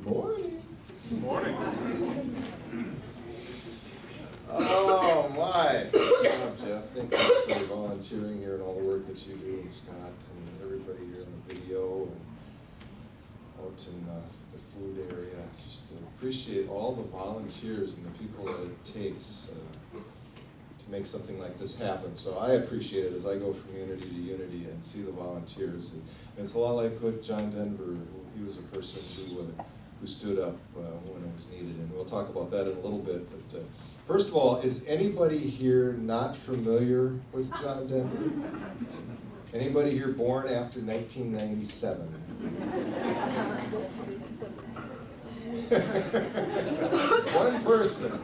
Morning. Good morning. Oh my. Oh, Jeff, thank you for volunteering here and all the work that you do, and Scott and everybody here in the video and out in the food area. Just appreciate all the volunteers and the people that it takes to make something like this happen. So I appreciate it as I go from unity to unity and see the volunteers. And it's a lot like with John Denver. He was a person who stood up when it was needed, and we'll talk about that in a little bit. But first of all, is anybody here not familiar with John Denver? Anybody here born after 1997? One person.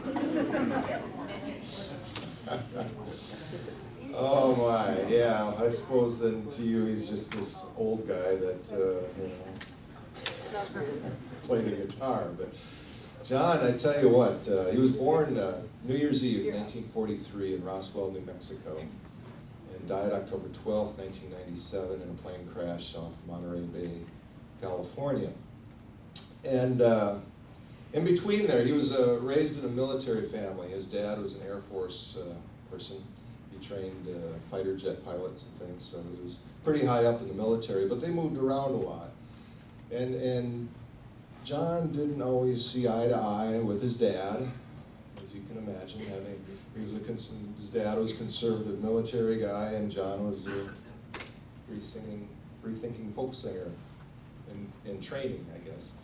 Oh my, yeah. I suppose then to you he's just this old guy that played a guitar. But John, I tell you what, he was born New Year's Eve, 1943, in Roswell, New Mexico, and died October 12th, 1997, in a plane crash off Monterey Bay, California. And in between there, he was raised in a military family. His dad was an Air Force person. He trained fighter jet pilots and things, so he was pretty high up in the military, but they moved around a lot. And John didn't always see eye to eye with his dad, as you can imagine. His dad was a conservative military guy, and John was a free-thinking folk singer in training, I guess.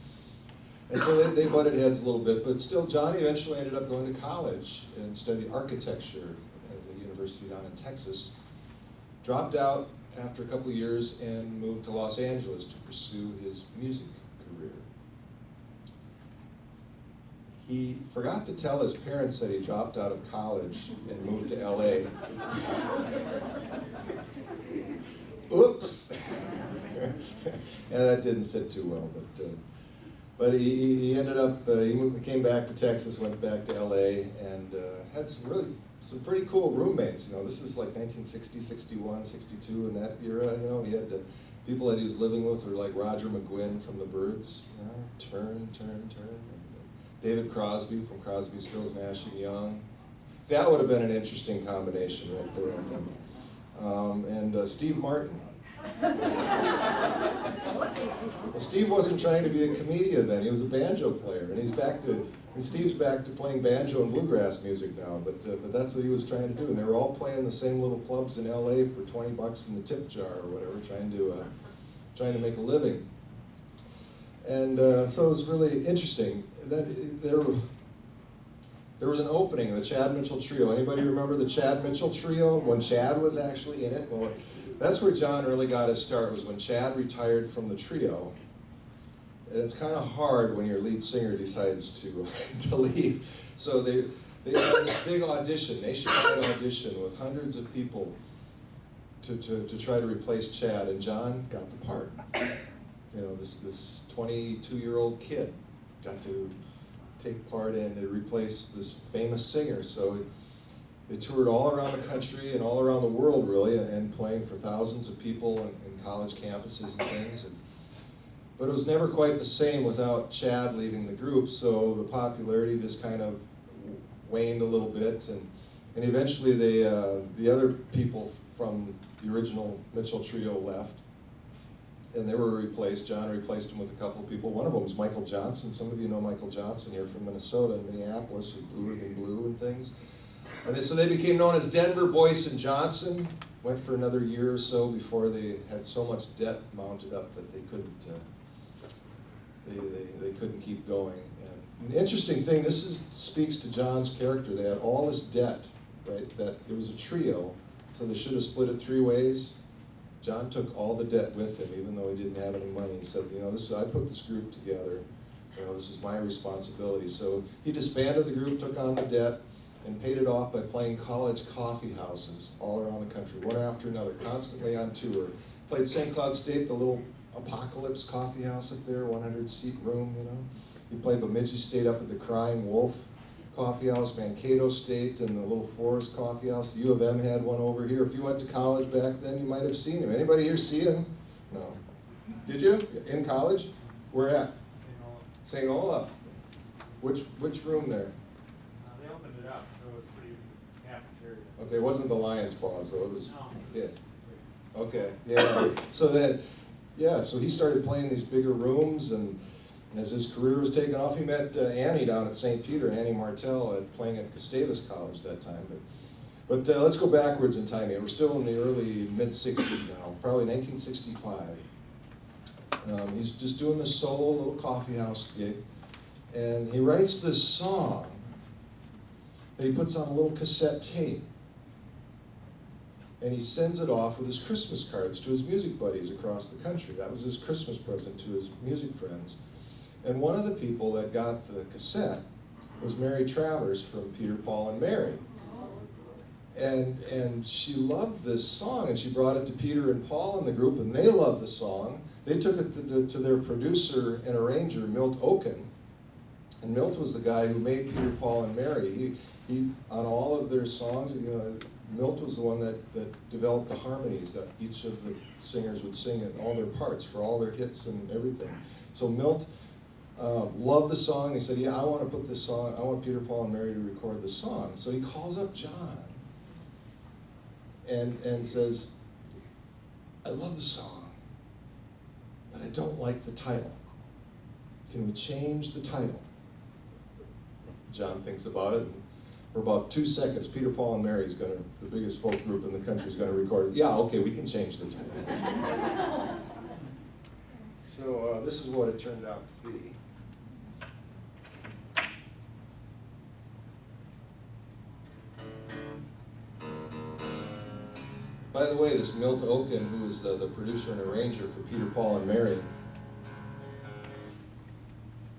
And so they butted heads a little bit, but still Johnny eventually ended up going to college and studied architecture at the university down in Texas. Dropped out after a couple of years and moved to Los Angeles to pursue his music career. He forgot to tell his parents that he dropped out of college and moved to LA. Oops! And that didn't sit too well, but he ended up, he came back to Texas, went back to LA, and had some pretty cool roommates. You know, this is like 1960, 61, 62, in that era. You know, he had people that he was living with were like Roger McGuinn from the Byrds, you know, Turn, and David Crosby from Crosby, Stills, Nash and Young. That would have been an interesting combination right there, I think. And Steve Martin. Well, Steve wasn't trying to be a comedian then. He was a banjo player, and Steve's back to playing banjo and bluegrass music now. But that's what he was trying to do, and they were all playing the same little clubs in LA for $20 in the tip jar or whatever, trying to make a living. And so it was really interesting. There was an opening, the Chad Mitchell Trio. Anybody remember the Chad Mitchell Trio, when Chad was actually in it? Well, that's where John really got his start, was when Chad retired from the trio. And it's kind of hard when your lead singer decides to leave. So they had this big audition, nationwide audition, with hundreds of people to try to replace Chad, and John got the part. You know, this 22-year-old kid got to take part in to replace this famous singer. So they toured all around the country and all around the world, really, and playing for thousands of people in college campuses and things. But it was never quite the same without Chad leaving the group, so the popularity just kind of waned a little bit, and eventually the other people from the original Mitchell Trio left, and they were replaced. John replaced them with a couple of people. One of them was Michael Johnson. Some of you know Michael Johnson here from Minnesota and Minneapolis, with Bluer Than Blue and things. And so they became known as Denver, Boyce, and Johnson. Went for another year or so before they had so much debt mounted up that they couldn't keep going. And the interesting thing, speaks to John's character. They had all this debt, right? That it was a trio, so they should have split it 3 ways. John took all the debt with him, even though he didn't have any money. He said, you know, I put this group together. You know, this is my responsibility. So he disbanded the group, took on the debt, and paid it off by playing college coffee houses all around the country, one after another, constantly on tour. Played St. Cloud State, the little Apocalypse coffee house up there, 100-seat room, you know. He played Bemidji State up at the Crying Wolf Coffee House, Mankato State, and the Little Forest Coffee House. The U of M had one over here. If you went to college back then, you might have seen him. Anybody here see him? No. Did you? In college? Where at? St. Olaf. Which room there? They opened it up, so it was pretty cafeteria. Okay, it wasn't the Lion's Paw, so it was, No. yeah. Okay, yeah. So then, yeah, so he started playing these bigger rooms, and as his career was taking off, he met Annie down at St. Peter, Annie Martell, playing at Gustavus College that time. But let's go backwards in time here. We're still in the early, mid-60s now, probably 1965. He's just doing this solo little coffee house gig, and he writes this song that he puts on a little cassette tape. And he sends it off with his Christmas cards to his music buddies across the country. That was his Christmas present to his music friends. And one of the people that got the cassette was Mary Travers from Peter, Paul, and Mary. And she loved this song, and she brought it to Peter and Paul in the group, and they loved the song. They took it to their producer and arranger, Milt Oken. And Milt was the guy who made Peter, Paul, and Mary. He on all of their songs, you know, Milt was the one that developed the harmonies that each of the singers would sing in all their parts for all their hits and everything. So Milt loved the song. He said, yeah, I want to put this song, I want Peter, Paul, and Mary to record the song. So he calls up John and says, I love the song, but I don't like the title. Can we change the title? John thinks about it, and for about 2 seconds, Peter, Paul, and Mary is the biggest folk group in the country, is going to record it. Yeah, okay, we can change the title. So this is what it turned out to be. By the way, this Milt Oken, who was the producer and arranger for Peter, Paul, and Mary,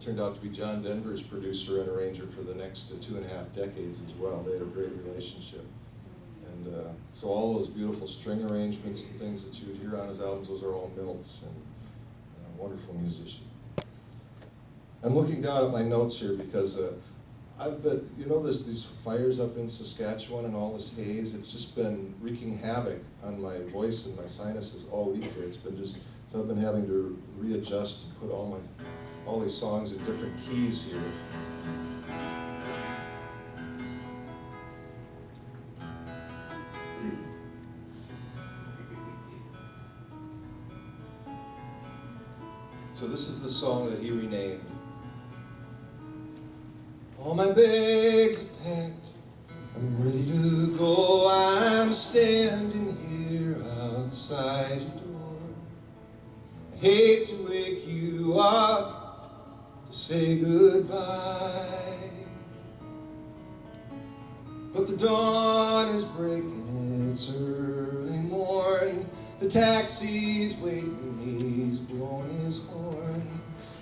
turned out to be John Denver's producer and arranger for the next 2.5 decades as well. They had a great relationship. And so all those beautiful string arrangements and things that you would hear on his albums, those are all Milt's, and a wonderful musician. I'm looking down at my notes here because I've been, you know, these fires up in Saskatchewan and all this haze, it's just been wreaking havoc on my voice and my sinuses all week here. It's been just, so I've been having to readjust and put all these songs in different keys here. So this is the song that he renamed. All my bags are packed, I'm ready to go. I'm standing here outside your door. I hate to wake you up to say goodbye, but the dawn is breaking, it's early morn. The taxi's waiting, he's blowing his horn.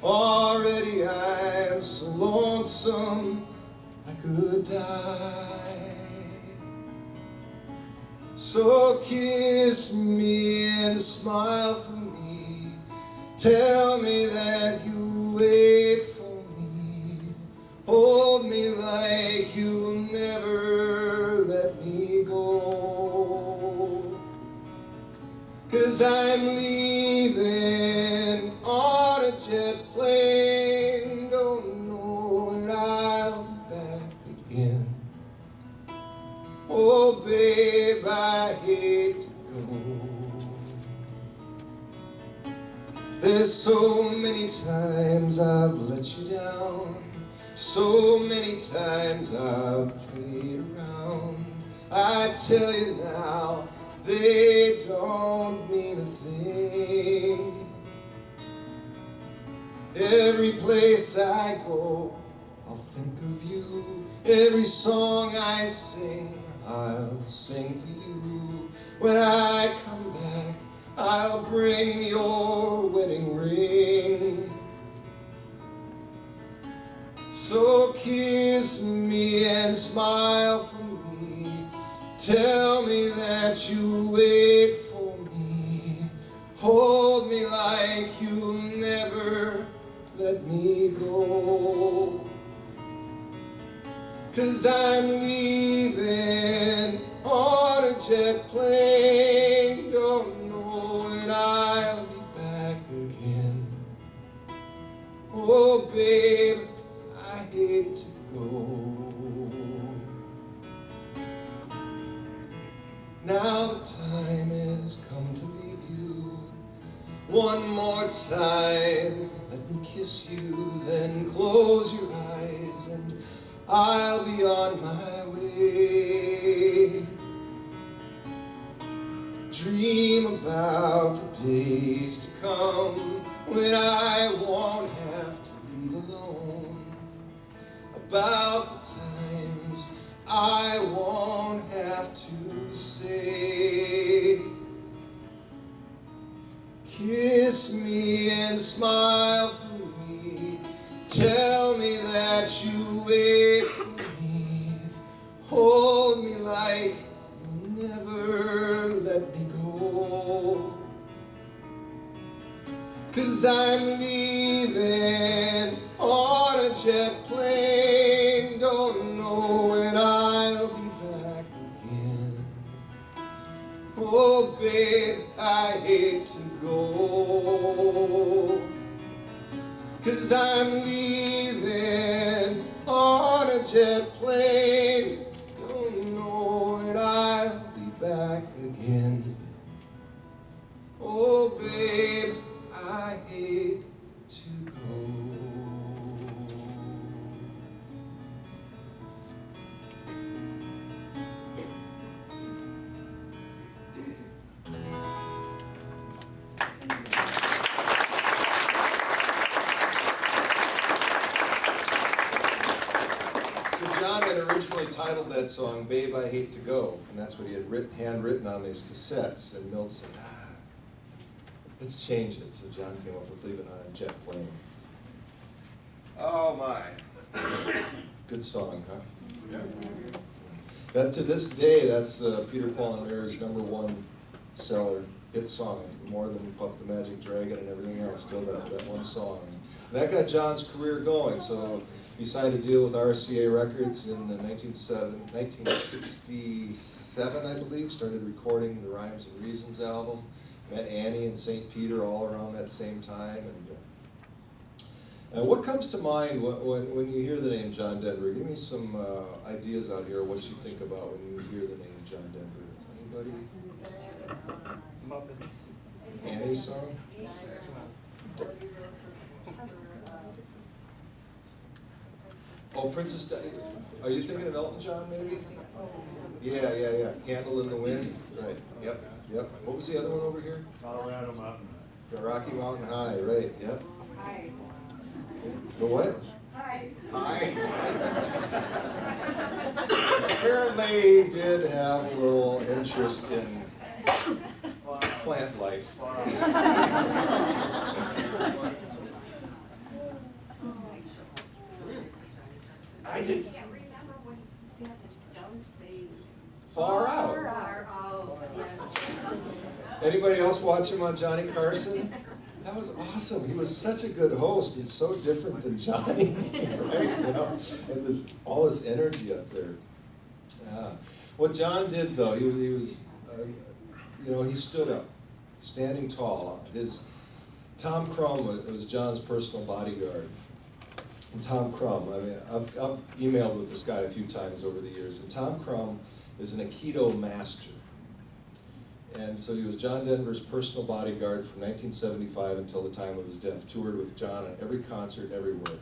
Already I'm so lonesome I could die. So kiss me and smile for me. Tell me that you wait for me. Hold me like you'll never let me go. 'Cause I'm leaving on a jet plane. Don't know when I'll be back again. Oh babe, I hate to go. There's so many times I've let you down. So many times I've played around. I tell you now, they don't mean a thing. Every place I go, I'll think of you. Every song I sing, I'll sing for you. When I come back, I'll bring your wedding ring. So kiss me and smile for me. Tell me that you wait for me. Hold me like you'll never let me go. 'Cause I'm leaving on a jet plane. Don't know when I'll be back again. Oh baby, babe, I hate to go. Now the time has come to leave you. One more time, let me kiss you, then close your eyes and I'll be on my way. Dream about the days to come when I won't have to leave alone. About the times I won't have to say, kiss me and smile for me. Tell me that you wait for me. Hold me like you'll never let me go. 'Cause I'm leaving on a jet plane. Don't know when I'll be back again. Oh, babe, I hate to go. 'Cause I'm leaving on a jet plane. Don't know when I'll be back again. Oh, babe, I hate to go. John had originally titled that song, Babe, I Hate to Go, and that's what he had handwritten on these cassettes, and Milt said, let's change it. So John came up with Leave It on a Jet Plane. Oh my. Good song, huh? Yeah. That, to this day, that's Peter, Paul, and Mary's #1 seller hit song. It's more than Puff the Magic Dragon and everything else, still that one song. And that got John's career going, so he signed a deal with RCA Records in 1967, I believe, started recording the Rhymes and Reasons album, met Annie and St. Peter all around that same time. And what comes to mind when you hear the name John Denver? Give me some ideas out here, what you think about when you hear the name John Denver. Anybody? Muppets. Annie's song? Oh, Princess Diana. Are you thinking of Elton John, maybe? Yeah. Candle in the Wind. Right. Yep. What was the other one over here? Colorado Mountain. The Rocky Mountain High. Right. Yep. Hi. The what? Hi. High. Apparently, he did have a little interest in plant life. I did. Can't remember when you said this, don't say. Far out. Far out, yes. Anybody else watch him on Johnny Carson? That was awesome. He was such a good host. He's so different than Johnny, right? You know, and all this energy up there. What John did, though, he was he stood up, standing tall. Tom Crum was John's personal bodyguard. And Tom Crum, I've emailed with this guy a few times over the years, and Tom Crum is an Aikido master. And so he was John Denver's personal bodyguard from 1975 until the time of his death, toured with John at every concert, everywhere.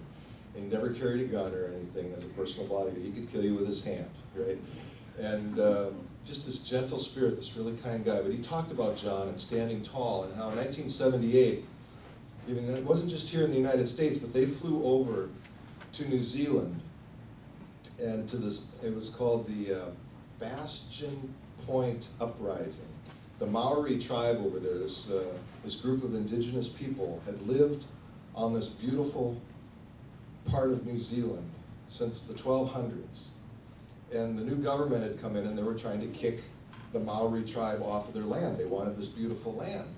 And he never carried a gun or anything as a personal bodyguard. He could kill you with his hand, right? And just this gentle spirit, this really kind guy. But he talked about John and standing tall and how in 1978, even it wasn't just here in the United States, but they flew over to New Zealand and to this, it was called the Bastion Point Uprising. The Maori tribe over there, this group of indigenous people, had lived on this beautiful part of New Zealand since the 1200s. And the new government had come in and they were trying to kick the Maori tribe off of their land. They wanted this beautiful land.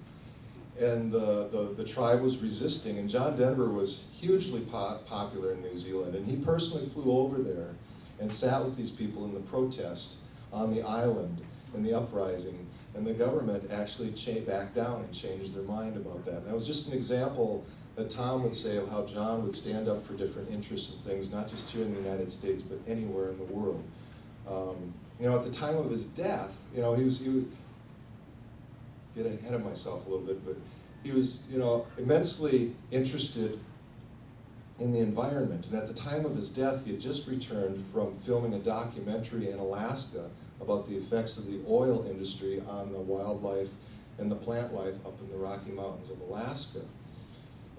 And the tribe was resisting, and John Denver was hugely popular in New Zealand, and he personally flew over there and sat with these people in the protest on the island in the uprising, and the government actually backed down and changed their mind about that. And that was just an example that Tom would say of how John would stand up for different interests and things, not just here in the United States, but anywhere in the world. You know, at the time of his death, you know, he was get ahead of myself a little bit, but he was, you know, immensely interested in the environment. And at the time of his death, he had just returned from filming a documentary in Alaska about the effects of the oil industry on the wildlife and the plant life up in the Rocky Mountains of Alaska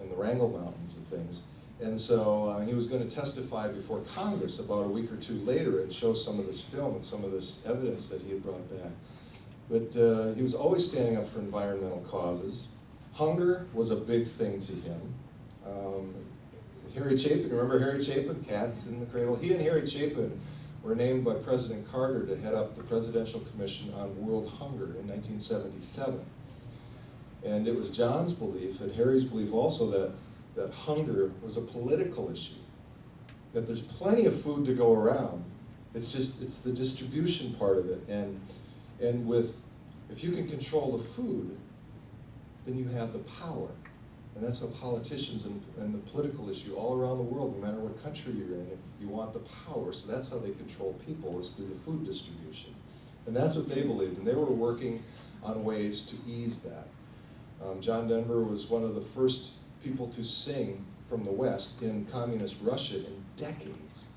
and the Wrangell Mountains and things. And so he was going to testify before Congress about a week or two later and show some of this film and some of this evidence that he had brought back. But he was always standing up for environmental causes. Hunger was a big thing to him. Harry Chapin, remember Harry Chapin, Cats in the Cradle? He and Harry Chapin were named by President Carter to head up the Presidential Commission on World Hunger in 1977. And it was John's belief, and Harry's belief also, that hunger was a political issue. That there's plenty of food to go around. It's the distribution part of it. And if you can control the food, then you have the power. And that's how politicians and the political issue all around the world, no matter what country you're in, you want the power. So that's how they control people, is through the food distribution. And that's what they believed, and they were working on ways to ease that. John Denver was one of the first people to sing from the West in communist Russia in decades.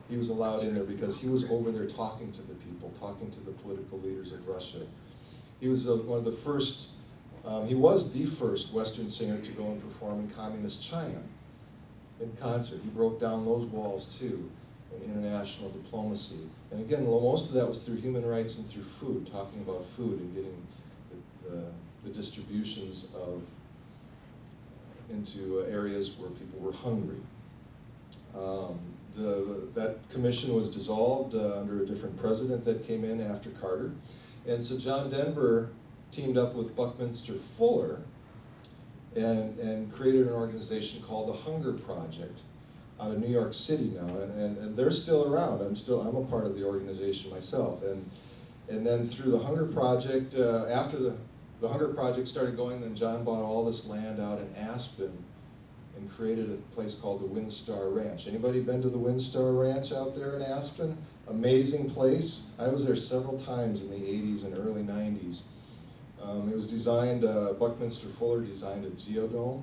He was allowed in there because he was over there talking to the people, talking to the political leaders of Russia. He was one of the first, he was the first Western singer to go and perform in communist China in concert. He broke down those walls too in international diplomacy. And again, most of that was through human rights and through food, talking about food and getting the distributions of into areas where people were hungry. That commission was dissolved under a different president that came in after Carter. And so John Denver teamed up with Buckminster Fuller and created an organization called the Hunger Project out of New York City now. And they're still around. I'm a part of the organization myself. And then through the Hunger Project, after the Hunger Project started going, then John bought all this land out in Aspen and created a place called the WinStar Ranch. Anybody been to the WinStar Ranch out there in Aspen? Amazing place. I was there several times in the 80s and early 90s. It was designed, Buckminster Fuller designed a geodome.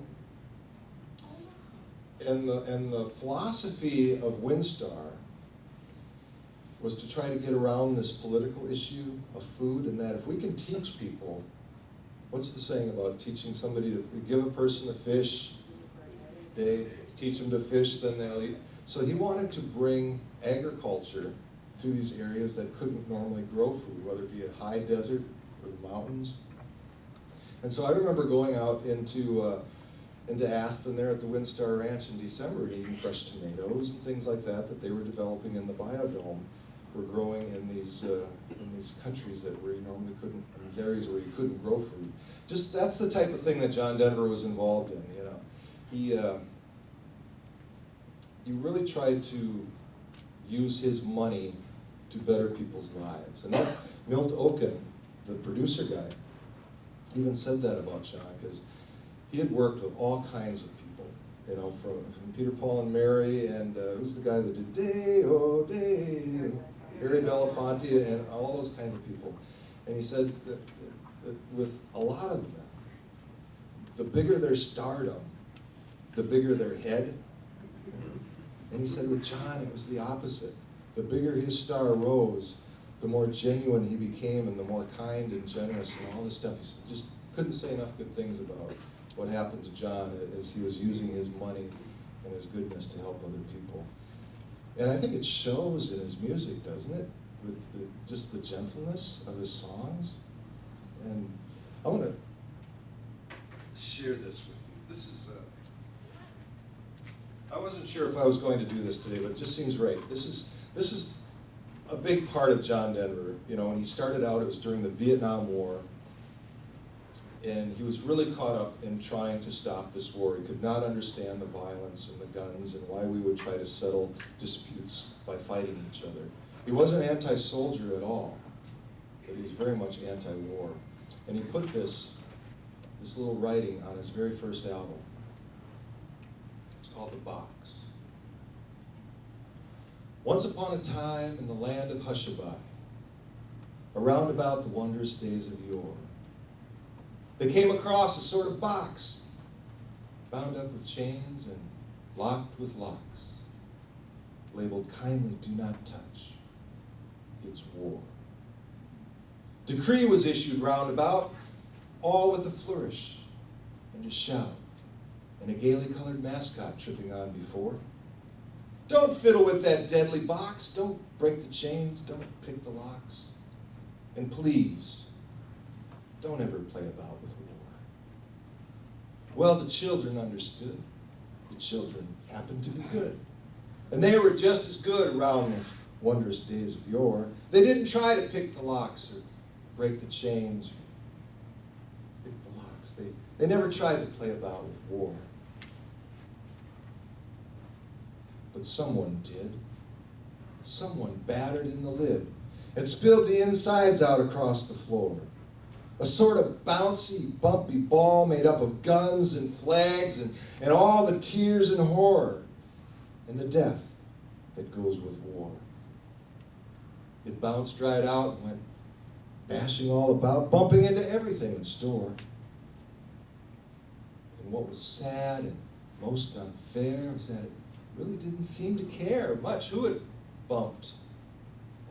And the philosophy of WinStar was to try to get around this political issue of food, and that if we can teach people, what's the saying about teaching somebody to give a person a fish, they teach them to fish, then they'll eat. So he wanted to bring agriculture to these areas that couldn't normally grow food, whether it be a high desert or the mountains. And so I remember going out into Aspen there at the WinStar Ranch in December and eating fresh tomatoes and things like that they were developing in the biodome for growing in these countries that where you normally couldn't, in these areas where you couldn't grow food. Just that's the type of thing that John Denver was involved in. You know, he really tried to use his money to better people's lives. And that Milt Oken, the producer guy, even said that about John, because he had worked with all kinds of people, you know, from Peter, Paul, and Mary, and who's the guy that did Day-O, Day-O, Harry Belafonte, and all those kinds of people. And he said that with a lot of them, the bigger their stardom, the bigger their head. And he said with John, it was the opposite. The bigger his star rose, the more genuine he became and the more kind and generous and all this stuff. He just couldn't say enough good things about what happened to John as he was using his money and his goodness to help other people. And I think it shows in his music, doesn't it? With just the gentleness of his songs. And I want to share this with you. This is, I wasn't sure if I was going to do this today, but it just seems right. This is a big part of John Denver. You know, when he started out, it was during the Vietnam War. And he was really caught up in trying to stop this war. He could not understand the violence and the guns and why we would try to settle disputes by fighting each other. He wasn't anti-soldier at all, but he was very much anti-war. And he put this little writing on his very first album. called the box. Once upon a time in the land of Hushabye, around about the wondrous days of yore, they came across a sort of box, bound up with chains and locked with locks, labeled "Kindly do not touch, it's war." Decree was issued round about, all with a flourish and a shout, and a gaily colored mascot tripping on before. Don't fiddle with that deadly box, don't break the chains, don't pick the locks, and please, don't ever play about with war. Well, the children understood. The children happened to be good. And they were just as good around those wondrous days of yore. They didn't try to pick the locks or break the chains, pick the locks. They never tried to play about with war. But someone did. Someone battered in the lid and spilled the insides out across the floor. A sort of bouncy, bumpy ball made up of guns and flags and all the tears and horror and the death that goes with war. It bounced right out and went bashing all about, bumping into everything in store. And what was sad and most unfair was that it really didn't seem to care much who it bumped,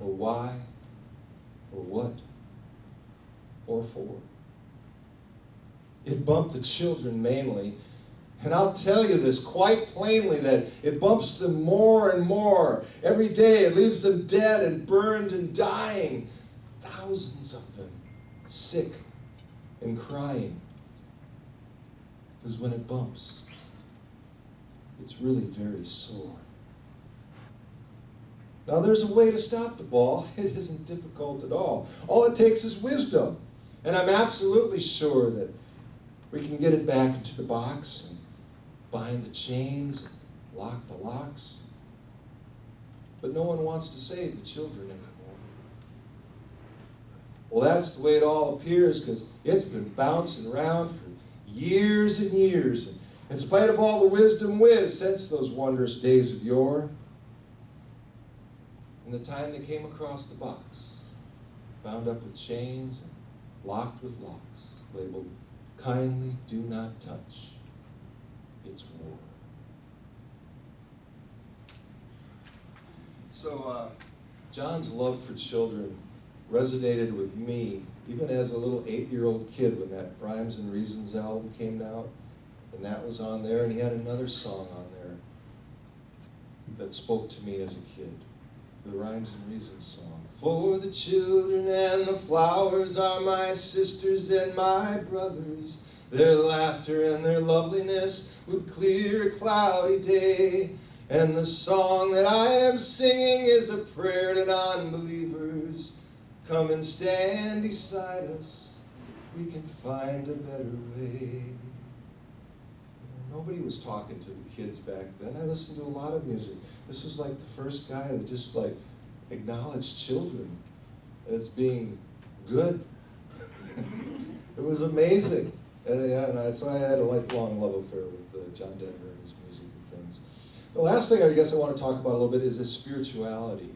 or why, or what, or for. It bumped the children mainly, and I'll tell you this quite plainly, that it bumps them more and more. Every day it leaves them dead and burned and dying, thousands of them sick and crying. Because when it bumps, it's really very sore. Now there's a way to stop the ball. It isn't difficult at all. All it takes is wisdom. And I'm absolutely sure that we can get it back into the box and bind the chains and lock the locks. But no one wants to save the children anymore. Well, that's the way it all appears, because it's been bouncing around for years and years. And in spite of all the wisdom whiz since those wondrous days of yore, and the time they came across the box, bound up with chains and locked with locks, labeled "Kindly do not touch, it's war." So John's love for children resonated with me even as a little 8-year-old kid when that Rhymes and Reasons album came out, and that was on there, and he had another song on there that spoke to me as a kid, the Rhymes and Reasons song. For the children and the flowers are my sisters and my brothers. Their laughter and their loveliness would clear a cloudy day. And the song that I am singing is a prayer to non-believers. Come and stand beside us, we can find a better way. Nobody was talking to the kids back then. I listened to a lot of music. This was like the first guy that just like acknowledged children as being good. It was amazing. So I had a lifelong love affair with John Denver and his music and things. The last thing I guess I want to talk about a little bit is his spirituality,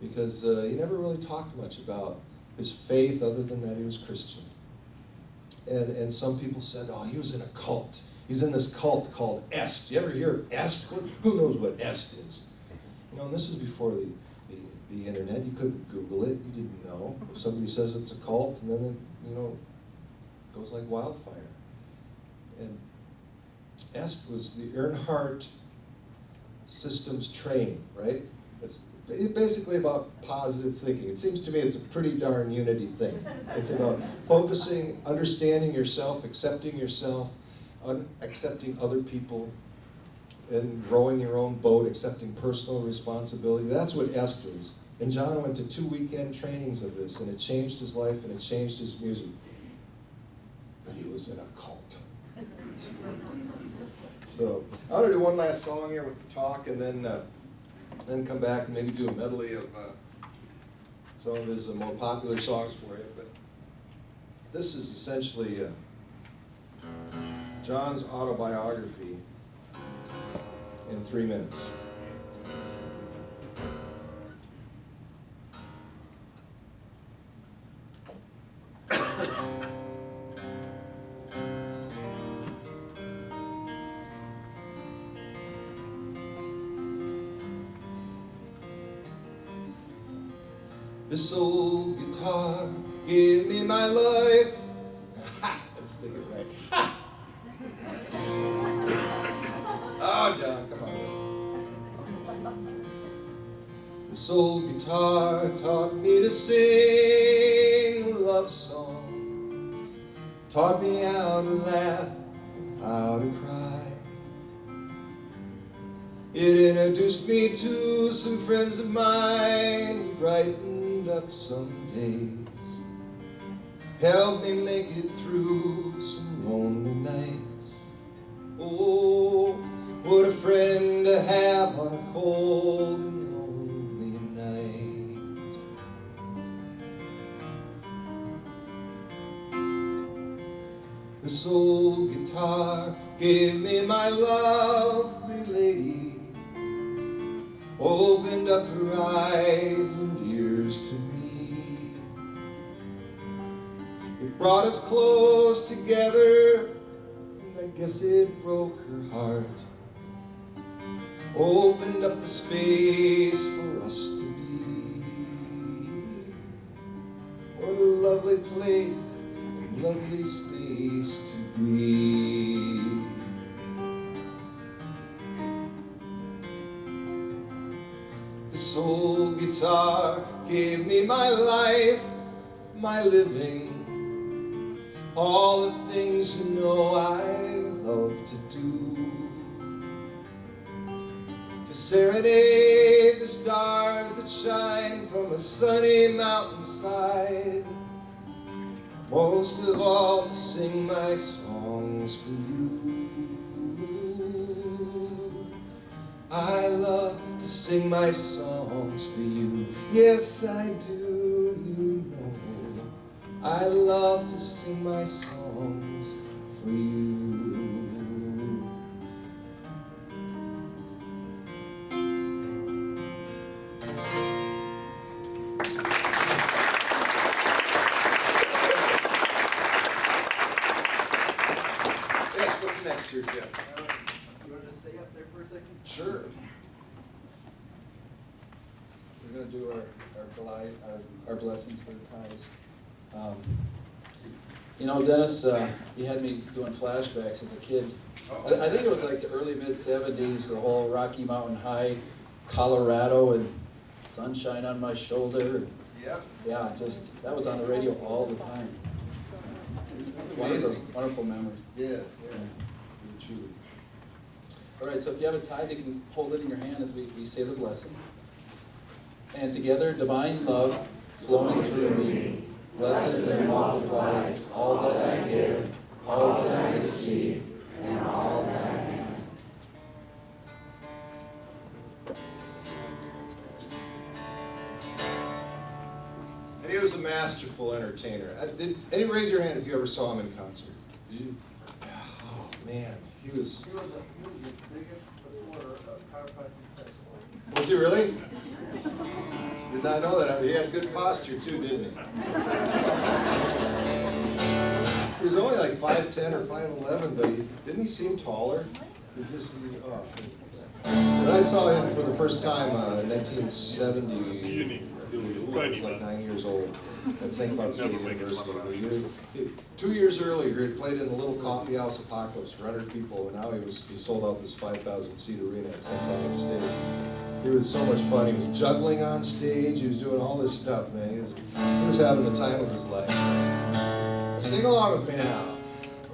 because he never really talked much about his faith other than that he was Christian. And some people said, oh, he was in a cult. He's in this cult called Est. You ever hear of Est? Who knows what Est is? You know, and this is before the internet. You couldn't Google it. You didn't know. If somebody says it's a cult, and then it, goes like wildfire. And Est was the Earnhardt systems training, right? It's basically about positive thinking. It seems to me it's a pretty darn unity thing. It's about focusing, understanding yourself, accepting other people, and rowing your own boat, accepting personal responsibility. That's what Est is. And John went to 2 weekend trainings of this, and it changed his life and it changed his music. But he was in a cult. So I want to do one last song here with the talk, and then come back and maybe do a medley of some of his more popular songs for you. But this is essentially John's autobiography. in 3 minutes. This old guitar gave me my life. Ha! Let's think it right. Ha! Oh, John, come on. This old guitar taught me to sing a love song, taught me how to laugh and how to cry. It introduced me to some friends of mine, brightened up some days, helped me make it through some lonely nights. Oh, what a friend to have on a cold and lonely night. This old guitar gave me my lovely lady, opened up her eyes and ears to me. It brought us close together, and I guess it broke her heart. Opened up the space for us to be. What a lovely place, a lovely space to be. This old guitar gave me my life, my living, all the things you know I love to do. To serenade the stars that shine from a sunny mountainside, most of all to sing my songs for you. I love to sing my songs for you. Yes, I do, you know. I love to sing my songs for you. Yes, what's next here, Jim? You want to stay up there for a second? Sure. We're going to do our blessings for the ties. You know, Dennis, you had me doing flashbacks as a kid. I think it was like the early mid-'70s, the whole Rocky Mountain High, Colorado, and sunshine on my shoulder. Yep. Yeah, just that was on the radio all the time. Wonderful, Amazing. wonderful memories. Yeah, yeah. Truly. All right, so if you have a tithe, you can hold it in your hand as we say the blessing. And together, divine love flowing through me blesses and multiplies all that I give, all that I receive, and all that I am. And he was a masterful entertainer. Did any raise your hand if you ever saw him in concert? Did you? Oh man, he was. He was the biggest supporter of chiropractic festival. Was he really? Did not know that. He had good posture too, didn't he? He was only like 5'10" or 5'11", but didn't he seem taller? Is this? Oh. When I saw him for the first time in 1970, I was like 9 years old at St. Cloud State University. 2 years earlier, he had played in the little coffee house Apocalypse for 100 people, and now he sold out this 5,000-seat arena at St. Cloud State. He was so much fun. He was juggling on stage. He was doing all this stuff, man. He was having the time of his life. Sing along with me now.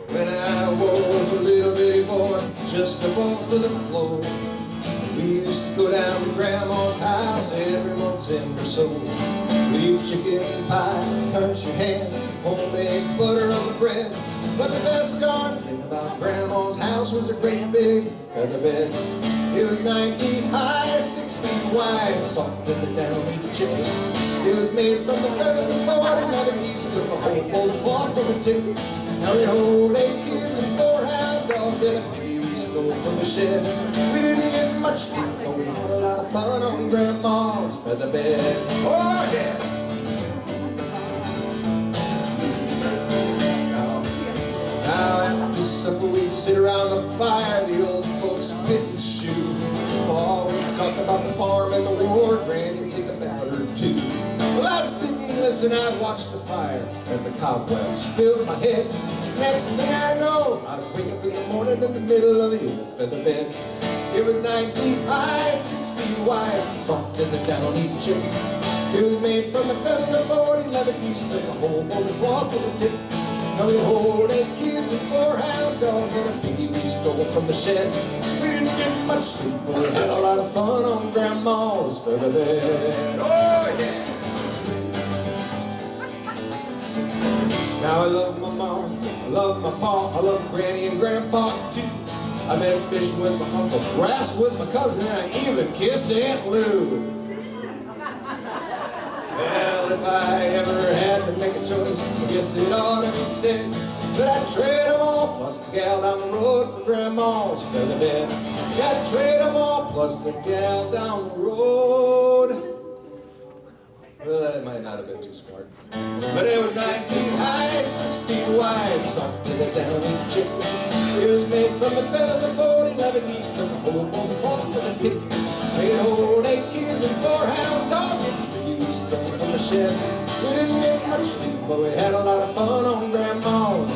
When I was a little bitty boy, just above the floor, we used to go down to Grandma's house every month or so. We'd eat chicken pie, country ham, homemade butter on the bread. But the best darn thing about Grandma's house was a great big feather bed. It was 9 feet high, 6 feet wide, soft as a down-beat chicken. It was made from the feathers of 49 geese, took a whole full cloth from a tip. Now we hold 8 kids and 4 hound dogs in a 3-week stole from the shed. We didn't get much sleep, but we had a lot of fun on Grandma's feather bed. Oh yeah! Now after supper we'd sit around the fire, the old folks spit and shoot. Oh, we'd talk about the farm and the war, Granny'd take a bat or two. Well, I'd sit and listen, I'd watch the fire as the cobwebs filled my head. Next thing I know, I'd wake up in the morning in the middle of the old feather bed. It was 9 feet high, 6 feet wide, soft as a downy chick. It was made from the feathers of 11 geese, like a whole bone cloth with a tip. Now we hold 8 kids and 4 hound dogs and a piggy we stole from the shed. We didn't get much sleep, but we had a lot of fun on Grandma's feather bed. Oh yeah! Now I love my mom, I love my pa, I love Granny and Grandpa too. I met fishing with my uncle, wrestled with my cousin, and I even kissed Aunt Lou. Well, if I ever had to make a choice, I guess it ought to be said that I'd trade them all, plus the gal down the road for Grandma's feather bed. I'd trade them all, plus the gal down the road. Well, that might not have been too smart. But it was 9 feet high, 6 feet wide, soft to the downy chick. It was made from the feathers of 11 geese, took a whole bone cloth with a tick. Made hold 8 kids and 4 hound dogs, and we stole from the shed. We didn't get much sleep, but we had a lot of fun on Grandma's